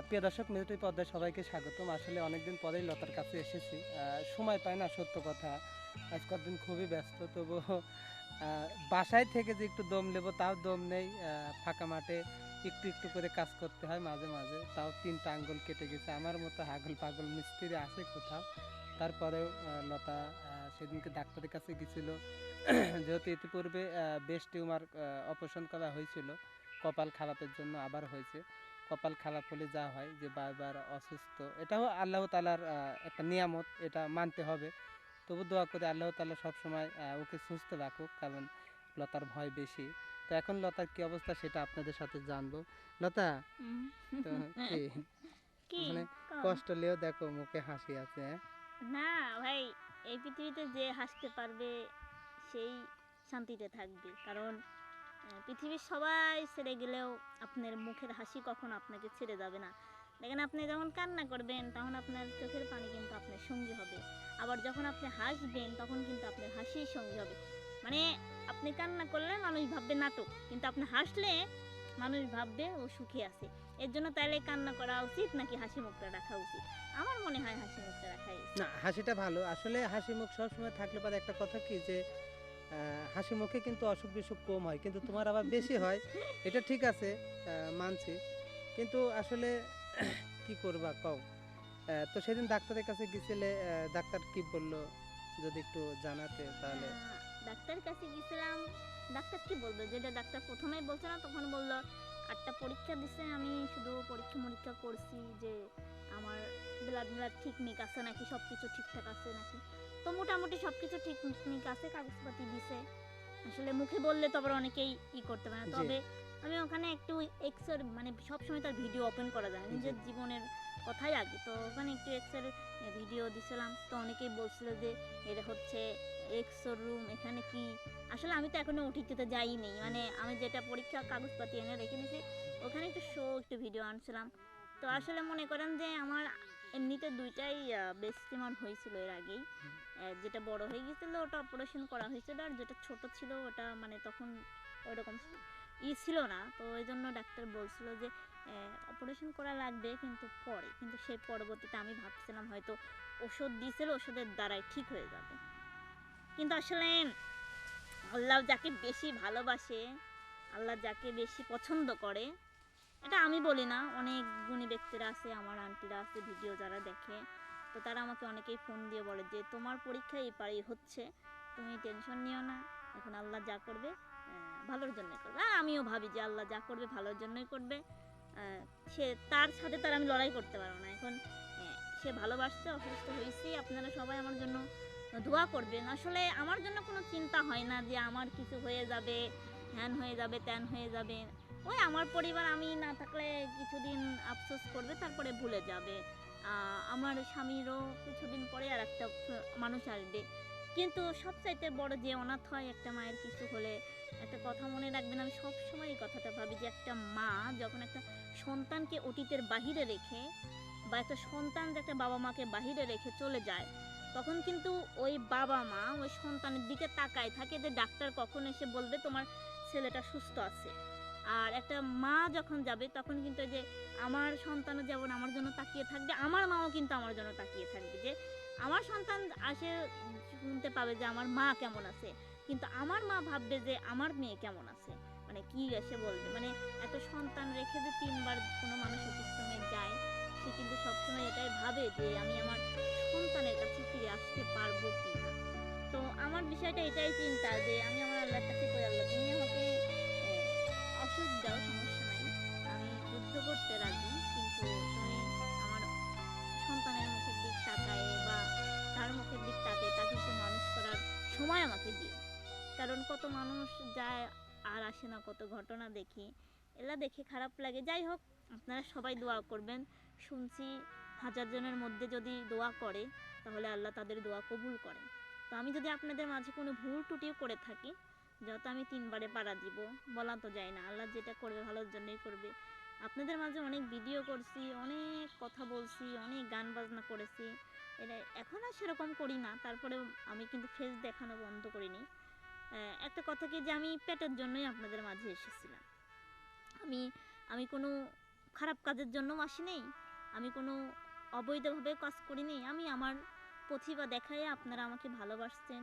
প্রিয় দর্শক, মিলিটারি পর্দায় সবাইকে স্বাগতম। আসলে অনেকদিন পরেই লতার কাছে এসেছি। সময় পাই না, সত্য কথা। আজ কদিন খুবই ব্যস্ত, তবুও বাসায় থেকে যে একটু দম নেবো তাও দম নেই। ফাঁকা মাঠে একটু একটু করে কাজ করতে হয় মাঝে মাঝে, তাও 3টা আঙ্গুল কেটে গেছে। আমার মতো হাগল পাগল মিস্ত্রি আছে কোথাও? তারপরেও লতা সেদিনকে ডাক্তারের কাছে গেছিল। যেহেতু ইতিপূর্বে বেশ টিউমার অপারেশন করা হয়েছিল, কপাল খারাপের জন্য আবার হয়েছে। কপাল খারাপ হলে যা হয় যে বারবার অসুস্থ, এটাও আল্লাহ তালার একটা নিয়ামত, এটা মানতে হবে। তবু দোয়া করে আল্লাহ তালা সবসময় ওকে সুস্থ রাখুক, কারণ লতার ভয় বেশি। তো এখন লতার কি অবস্থা সেটা আপনাদের সাথে জানবো। লতা, তো কি কি মানে কন? কষ্ট লেও দেখো মুখে হাসি আছে, হ্যাঁ? না ভাই, এই পৃথিবীতে যে হাসতে পারবে সেই শান্তিতে থাকবে। কারণ পৃথিবীর সবাই ছেড়ে গেলেও আপনার মুখের হাসি কখনো আপনাকে ছেড়ে যাবে না। দেখেন, আপনি যখন কান্না করবেন তখন আপনার চোখের পানি কিন্তু আপনার সঙ্গী হবে, আবার যখন আপনি হাসবেন তখন কিন্তু আপনার হাসিই সঙ্গী হবে। মানে আপনি কান্না করলে মানুষ ভাববে নাটক, কিন্তু আপনি হাসলে মানুষ ভাববে ও সুখে আছে। এর জন্য তাইলে কান্না করা উচিত নাকি হাসি মুখটা রাখা উচিত? আমার মনে হয় হাসি মুখটা রাখাই উচিত। না, হাসিটা ভালো। আসলে হাসি মুখ সবসময় থাকলে পরে একটা কথা কি যে হাসি মুখে কিন্তু অসুখ বিসুখ কম হয়, কিন্তু তোমার আবার বেশি হয়। এটা ঠিক আছে, মানছি। কিন্তু আসলে কি করবা কও? তো সেদিন ডাক্তারের কাছে গেছিলে, ডাক্তার কি বললো যদি একটু জানাতে তাহলে। ডাক্তারের কাছে গেছিলাম। ডাক্তার কি বলবে, যেটা ডাক্তার প্রথমেই বলছে না, তখন বললো 8টা পরীক্ষা দিছে, আমি শুধু পরীক্ষা মরীক্ষা করছি যে আমার ব্লাড ব্লাড ঠিকমিক আছে নাকি, সব কিছু ঠিকঠাক আছে নাকি। তো মোটামুটি সব কিছু ঠিকমিক আছে, কাগজপাতি দিছে। আসলে মুখে বললে তো আবার অনেকেই করতে পারে না। জি, তবে আমি ওখানে একটু এক্সের মানে সবসময় তার ভিডিও ওপেন করা যায় না, জি, নিজের জীবনের কথাই আগে। তো ওখানে একটু এক্সের ভিডিও দিছিলাম, তো অনেকেই বলছিল যে এটা হচ্ছে এক্সোর রুম, এখানে কি। আসলে আমি তো এখনো ওটিতে যাইনি, মানে আমি যেটা পরীক্ষা কাগজপাতি এনে রেখে দিয়েছি, ওখানে একটু একটু ভিডিও আনছিলাম। তো আসলে মনে করেন যে আমার এমনিতে 2টাই বেস্ট টিমার হয়েছিল এর আগেই। যেটা বড় হয়ে গেছিল ওটা অপারেশন করা হয়েছিল, আর যেটা ছোট ছিল ওটা মানে তখন ওইরকম ছিল না। তো ওই জন্য ডাক্তার বলছিল যে অপারেশন করা লাগবে, কিন্তু পরে, কিন্তু সেই পরবর্তীতে আমি ভাবছিলাম হয়তো ওষুধ দিয়েছিল, ওষুধের দ্বারাই ঠিক হয়ে যাবে। কিন্তু আসলে আল্লাহ যাকে বেশি ভালোবাসে, আল্লাহ যাকে বেশি পছন্দ করে, এটা আমি বলি না, অনেক গুণী ব্যক্তিরা আছে, আমার আন্টিরা আছে, ভিডিও যারা দেখে, তো তারা আমাকে অনেকেই ফোন দিয়ে বলে যে তোমার পরীক্ষা এই পারেই হচ্ছে, তুমি টেনশন নিও না, এখন আল্লাহ যা করবে ভালোর জন্যই করবে। আর আমিও ভাবি যে আল্লাহ যা করবে ভালোর জন্যই করবে। সে তার সাথে তার আমি লড়াই করতে পারবো না। এখন সে ভালোবাসতে, অসুস্থ হয়েছি, আপনারা সবাই আমার জন্য দোয়া করবেন। আসলে আমার জন্য কোনো চিন্তা হয় না যে আমার কিছু হয়ে যাবে, হ্যান হয়ে যাবে, ত্যান হয়ে যাবে। ওই আমার পরিবার আমি না থাকলে কিছুদিন আফসোস করবে, তারপরে ভুলে যাবে। আমার স্বামীরও কিছুদিন পরে আর একটা মানুষ আসবে। কিন্তু সবচাইতে বড় যে অনাথ হয় একটা মায়ের কিছু হলে, একটা কথা মনে রাখবেন, আমি সবসময় এই কথাটা ভাবি যে একটা মা যখন একটা সন্তানকে অতীতের বাহিরে রেখে, বা একটা সন্তান যে একটা বাবা মাকে বাহিরে রেখে চলে যায়, তখন কিন্তু ওই বাবা মা ওই সন্তানের দিকে তাকায় থাকে যে ডাক্তার কখন এসে বলবে তোমার ছেলেটা সুস্থ আছে। আর একটা মা যখন যাবে তখন কিন্তু যে আমার সন্তানও যেমন আমার জন্য তাকিয়ে থাকবে, আমার মাও কিন্তু আমার জন্য তাকিয়ে থাকবে যে আমার সন্তান আসে, শুনতে পাবে যে আমার মা কেমন আছে, কিন্তু আমার মা ভাববে যে আমার মেয়ে কেমন আছে। মানে কি এসে বলবে, মানে একটা সন্তান রেখে যে 3বার কোনো মানুষ অতিক্রমে যায়, সে কিন্তু সবসময় এটাই ভাবে যে আমি আমার সন্তানের কাছে ফিরে আসতে পারবো কি না। তো আমার বিষয়টা এটাই চিন্তা যে আমি আমার আল্লাহর কাছে কই, আল্লাহ তুমি আমাকে অসুখ দাও, সমস্যা নাই, আমি যুদ্ধ করতে রাজি, কিন্তু তুমি আমার সন্তানের মুখের দিক তাকায় বা তার মুখের দিক তাকায় তাকে একটু মানুষ করার সময় আমাকে দিও। কারণ কত মানুষ যায় আর আসে না, কত ঘটনা দেখি, এলা দেখে খারাপ লাগে। যাই হোক, আপনারা সবাই দোয়া করবেন। শুনছি 1000 জনের মধ্যে যদি দোয়া করে তাহলে আল্লাহ তাদের দোয়া কবুল করে। তো আমি যদি আপনাদের মাঝে কোনো ভুল ত্রুটিও করে থাকি, যত আমি 3বারে পাড়া দিব, বলা তো যায় না, আল্লাহ যেটা করবে ভালোর জন্যই করবে। আপনাদের মাঝে অনেক ভিডিও করছি, অনেক কথা বলছি, অনেক গান বাজনা করেছি, এটা এখন আর সেরকম করি না, তারপরেও আমি কিন্তু ফেস দেখানো বন্ধ করিনি। একটা কথা কি যে আমি পেটের জন্যই আপনাদের মাঝে এসেছিলাম। আমি আমি কোনো খারাপ কাজের জন্য আসি নেই, আমি কোনো অবৈধভাবে কাজ করিনি। আমি আমার প্রতিভা দেখায় আপনারা আমাকে ভালোবাসছেন,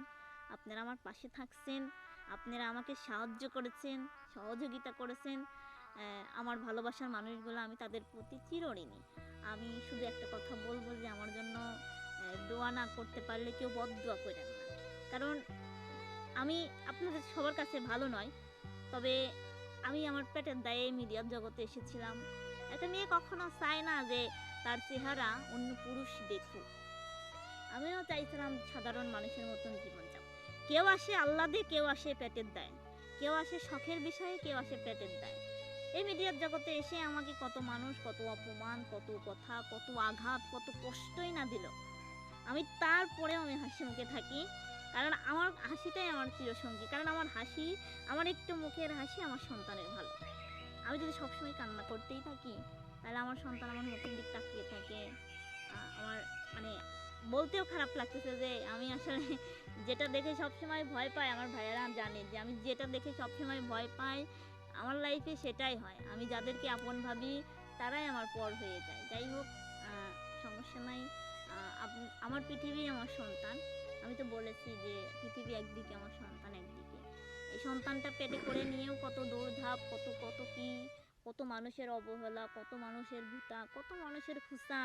আপনারা আমার পাশে থাকছেন, আপনারা আমাকে সাহায্য করেছেন, সহযোগিতা করেছেন। আমার ভালোবাসার মানুষগুলো, আমি তাদের প্রতি চিরঋণী। আমি শুধু একটা কথা বলবো যে আমার জন্য দোয়া না করতে পারলে কেউ বদদোয়া করেন না। কারণ আমি আপনাদের সবার কাছে ভালো নয়, তবে আমি আমার পেটের দায়ে মিডিয়ার জগতে এসেছিলাম। একটা মেয়ে কখনো চায় না যে তার চেহারা অন্য পুরুষ দেখুক। আমিও চাইছিলাম সাধারণ মানুষের মতন জীবন যাপন। কেউ আসে আহ্লাদে, কেউ আসে পেটের দায়ে, কেউ আসে শখের বিষয়ে, কেউ আসে পেটের দায়ে। এই মিডিয়ার জগতে এসে আমাকে কত মানুষ, কত অপমান, কত কথা, কত আঘাত, কত কষ্টই না দিল, আমি তারপরেও আমি হাসি মুখে থাকি। কারণ আমার হাসিটাই আমার চিরসঙ্গী। কারণ আমার হাসি, আমার একটু মুখের হাসি আমার সন্তানের ভালো। আমি যদি সবসময় কান্না করতেই থাকি, তাহলে আমার সন্তান আমার মুখের দিক তাকিয়ে থাকে। আমার মানে বলতেও খারাপ লাগতেছে যে আমি আসলে যেটা দেখে সবসময় ভয় পাই, আমার ভাইয়েরা জানে যে আমি যেটা দেখে সবসময় ভয় পাই, আমার লাইফে সেটাই হয়। আমি যাদেরকে আপন ভাবি তারাই আমার পর হয়ে যায়। যাই হোক, সমস্যা নাই। আমার পৃথিবী আমার সন্তান। আমি তো বলেছি যে পৃথিবী একদিকে, আমার সন্তান একদিকে। এই সন্তানটা পেটে করে নিয়েও কত দৌড়ধাপ, কত কত কি, কত মানুষের অবহেলা, কত মানুষের ভুতা, কত মানুষের খুসা,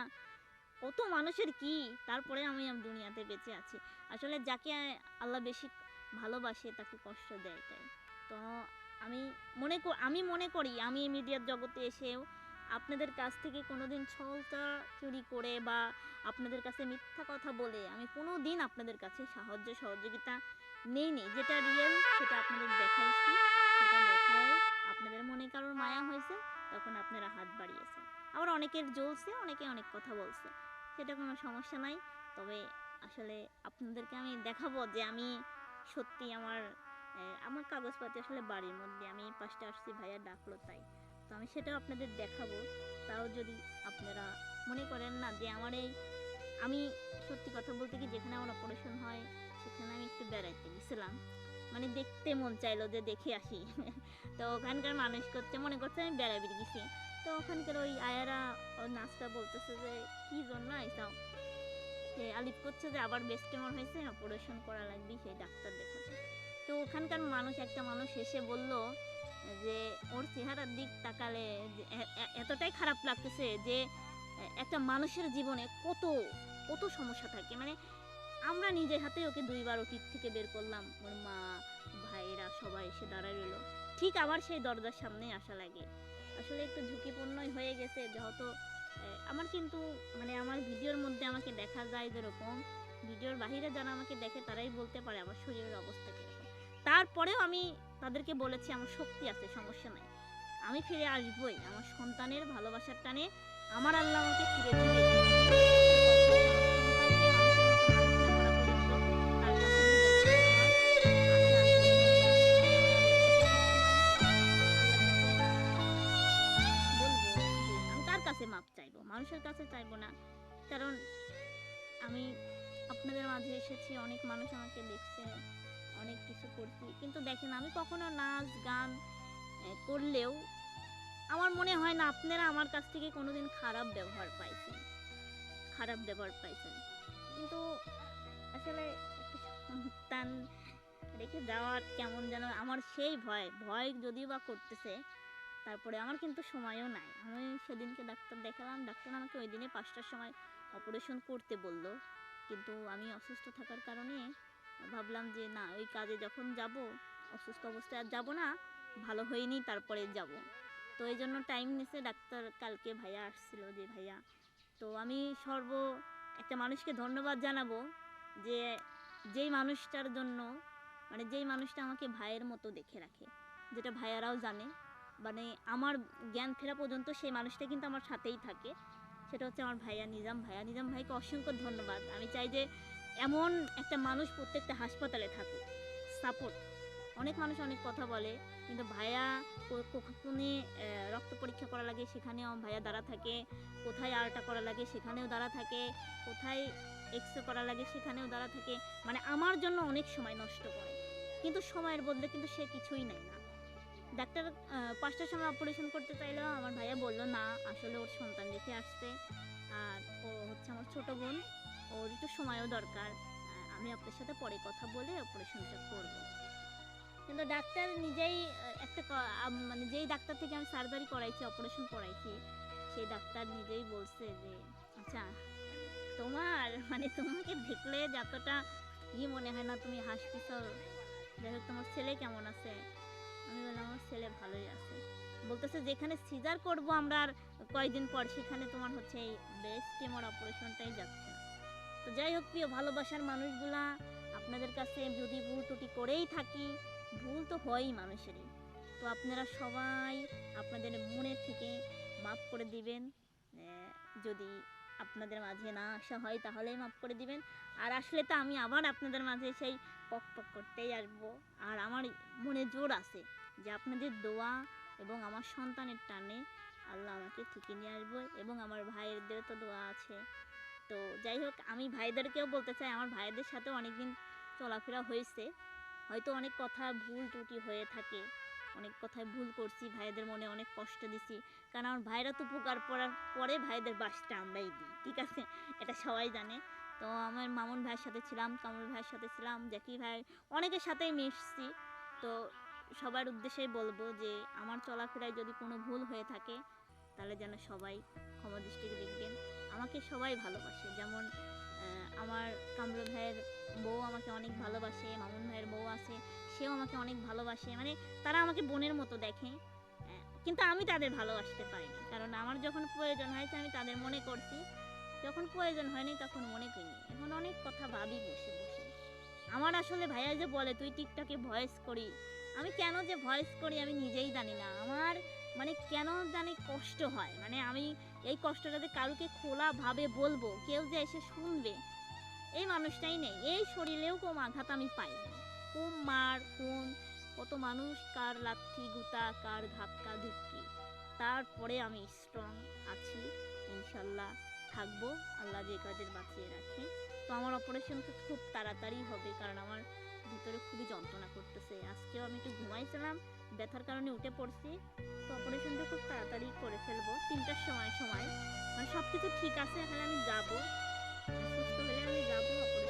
কত মানুষের কি, তারপরে আমি দুনিয়াতে বেঁচে আছি। আসলে যাকে আল্লাহ বেশি ভালোবাসে তাকে কষ্ট দেয়, তাই তো আমি মনে করি আমি এই মিডিয়ার জগতে এসেও আপনাদের কাছ থেকে কোনোদিন ছলটা চুরি করে বা আপনাদের কাছে মিথ্যা কথা বলে আমি কোনো দিন আপনাদের কাছে সাহায্য সহযোগিতা নেইনি। যেটা রিয়েল সেটা আপনাদের দেখাইছি, সেটা দেখায় আপনাদের মনে কারোর মায়া হয়েছে, তখন আপনারা হাত বাড়িয়েছেন। আবার অনেকের জ্বলছে, অনেকে অনেক কথা বলছে, সেটা কোনো সমস্যা নাই। তবে আসলে আপনাদেরকে আমি দেখাবো যে আমি সত্যি আমার কাগজপাতি আসলে বাড়ির মধ্যে, আমি 5টা আসছি, ভাইয়া ডাকলো তাই। তো আমি সেটাও আপনাদের দেখাবো। তাও যদি আপনারা মনে করেন না যে আমি সত্যি কথা বলতে কি, যেখানে আমার অপারেশন হয় সেখানে আমি একটু বেড়াইতে গেছিলাম, মানে দেখতে মন চাইলো যে দেখে আসি। তো ওখানকার মানুষ মনে করছে আমি বেড়াইতে গেছি। তো ওখানকার ওই আয়ারা ওই নাচটা বলতেছে যে কি জন্য আইসাও, সে আলিপ করছে যে আবার বেস্ট টিউমার হয়েছে, অপারেশন করা লাগবে, সেই ডাক্তার দেখাচ্ছে। তো ওখানকার একটা মানুষ এসে বলল যে ওর চেহারার দিক তাকালে এতটাই খারাপ লাগতেছে যে একটা মানুষের জীবনে কত কত সমস্যা থাকে। মানে আমরা নিজের হাতে ওকে 2বার ওটির থেকে বের করলাম, ওর মা ভাইরা সবাই এসে দাঁড়ায় রইল, ঠিক আবার সেই দরজার সামনেই আসা লাগে। আসলে একটু ঝুঁকিপূর্ণই হয়ে গেছে, যেহেতু আমার কিন্তু মানে আমার ভিডিওর মধ্যে আমাকে দেখা যায় যেরকম, ভিডিওর বাহিরে যারা আমাকে দেখে তারাই বলতে পারে আমার শরীরের অবস্থা কীরকম। তারপরেও আমি তাদেরকে বলেছি আমার শক্তি আছে, সমস্যা নাই, আমি ফিরে আসবই। আমার সন্তানের ভালোবাসার টানে আমার আল্লাহ আমাকে ফিরে দিবে। আমি কার কাছে মাপ চাইবো? মানুষের কাছে চাইবো না। কারণ আমি আপনাদের মাঝে এসেছি, অনেক মানুষ আমাকে দেখছে, অনেক কিছু করছি, কিন্তু দেখেন আমি কখনো নাচ গান করলেও আমার মনে হয় না আপনারা আমার কাছ থেকে কোনোদিন খারাপ ব্যবহার পাইছেন। কিন্তু আসলে একটা সন্তান রেখে যাওয়ার কেমন যেন আমার সেই ভয় যদিও বা করতেছে, তারপরে আমার কিন্তু সময়ও নাই। আমি সেদিনকে ডাক্তার দেখালাম, ডাক্তার আমাকে ওই দিনে 5টার সময় অপারেশন করতে বলল, কিন্তু আমি অসুস্থ থাকার কারণে ভাবলাম যে না, ওই কাজে যখন যাব, অসুস্থ অবস্থায় আর যাব না, ভালো হয়নি তারপরে যাব। তো এই জন্য টাইম নিছে ডাক্তার। কালকে ভাইয়া আসছিল, যে ভাইয়া, তো আমি একটা মানুষকে ধন্যবাদ জানাবো যে যেই মানুষটার জন্য, মানে যেই মানুষটা আমাকে ভাইয়ের মতো দেখে রাখে, যেটা ভাইয়ারাও জানে, মানে আমার জ্ঞান ফেরা পর্যন্ত সেই মানুষটা কিন্তু আমার সাথেই থাকে, সেটা হচ্ছে আমার ভাইয়া নিজাম ভাইকে অসংখ্য ধন্যবাদ। আমি চাই যে এমন একটা মানুষ প্রত্যেকটা হাসপাতালে থাকুক, সাপোর্ট। অনেক মানুষ অনেক কথা বলে, কিন্তু ভাইয়া কোনে রক্ত পরীক্ষা করা লাগে সেখানেও ভাইয়া দাঁড়া থাকে, কোথায় আলটা করা লাগে সেখানেও দাঁড়া থাকে, কোথায় এক্সরে করা লাগে সেখানেও দাঁড়া থাকে, মানে আমার জন্য অনেক সময় নষ্ট করে, কিন্তু সময়ের বদলে কিন্তু সে কিছুই নেয় না। ডাক্তার 5টার সময় অপারেশন করতে চাইলো, আমার ভাইয়া বলল না, আসলে ওর সন্তান রেখে আসছে, আর ও হচ্ছে আমার ছোট বোন, ওর একটু সময়ও দরকার, আমি আপনার সাথে পরে কথা বলে অপারেশনটা করব। কিন্তু ডাক্তার নিজেই মানে যেই ডাক্তার থেকে আমি সার্জারি করাইছি, অপারেশন করাইছি, সেই ডাক্তার নিজেই বলছে যে আচ্ছা মানে তোমাকে দেখলে যতটা মনে হয় না তুমি হাসতেছ, যাই হোক তোমার ছেলে কেমন আছে? আমি বললাম আমার ছেলে ভালোই আছে। বলতেছে যেখানে সিজার করব আমরা আর কয়েকদিন পর, সেখানে তোমার হচ্ছে এই ব্রেস্ট টিউমার অপারেশনটাই যাচ্ছে না। তো যাই হোক, প্রিয় ভালোবাসার মানুষগুলা, আপনাদের কাছে যদি ভুল ত্রুটি করেই থাকি, ভুল তো হয়ই মানুষেরই, তো আপনারা সবাই আপনাদের মনের থেকে মাফ করে দিবেন। যদি আপনাদের মাঝে না আসা হয় তাহলেই মাফ করে দিবেন, আর আসলে তো আমি আবার আপনাদের মাঝে সেই পক পক করতেই আসবো। আর আমার মনে জোর আছে যে আপনাদের দোয়া এবং আমার সন্তানের টানে আল্লাহ আমাকে ঠিকই নিয়ে আসবো, এবং আমার ভাইয়েরদেরও তো দোয়া আছে। তো যাই হোক, আমি ভাইদেরকেও বলতে চাই, আমার ভাইদের সাথেও অনেকদিন চলাফেরা হয়েছে, হয়তো অনেক কথা ভুল ত্রুটি হয়ে থাকে, অনেক কথায় ভুল করছি, ভাইদের মনে অনেক কষ্ট দিছি, কারণ আমার ভাইরা তো উপকার করার পরে ভাইদের বাসটা আমরাই দিই, ঠিক আছে, এটা সবাই জানে। তো আমার মামুন ভাইয়ের সাথে ছিলাম, কামরুল ভাইয়ের সাথে ছিলাম, জ্যাকি ভাই, অনেকের সাথেই মিশছি। তো সবার উদ্দেশ্যেই বলবো যে আমার চলাফেরায় যদি কোনো ভুল হয়ে থাকে তাহলে যেন সবাই ক্ষমা দৃষ্টিতে দেখবেন। আমাকে সবাই ভালোবাসে, যেমন আমার কামরুল ভাইয়ের বউ আমাকে অনেক ভালোবাসে, মামুন ভাইয়ের বউ আছে, সেও আমাকে অনেক ভালোবাসে, মানে তারা আমাকে বোনের মতো দেখে। কিন্তু আমি তাদের ভালোবাসতে পারিনি, কারণ আমার যখন প্রয়োজন হয়েছে আমি তাদের মনে করছি, যখন প্রয়োজন হয়নি তখন মনে করিনি। এখন অনেক কথা ভাবি বসে বসে। আমার আসলে ভাইয়া যে বলে তুই টিকটকে ভয়েস করি, আমি কেন যে ভয়েস করি আমি নিজেই জানি না। আমার মানে কেন জানি কষ্ট হয়, মানে আমি এই কষ্টটাতে কাউকে খোলাভাবে বলবো, কেউ যে এসে শুনবে, এই মানুষটাই নেই। এই শরীরেও কম আঘাত আমি পাই, খুব মার খুন, কত মানুষ, কার লাথি গুতা, কার ধাক্কা ধুক্কি, তারপরে আমি স্ট্রং আছি, ইনশাল্লাহ থাকবো, আল্লাহ যে কয়দিন বাঁচিয়ে রাখে। তো আমার অপারেশন খুব তাড়াতাড়ি হবে, কারণ আমার ভিতরে খুবই যন্ত্রণা করতেছে। আজকেও আমি একটু ঘুমাইছিলাম, ব্যথার কারণে উঠে পড়ছি। তো অপারেশনটা খুব তাড়াতাড়ি করে ফেলবো, 3টার সময়, মানে সব কিছু ঠিক আছে, এখানে আমি যাবো, সুস্থ হলে আমি যাবো অপারেশন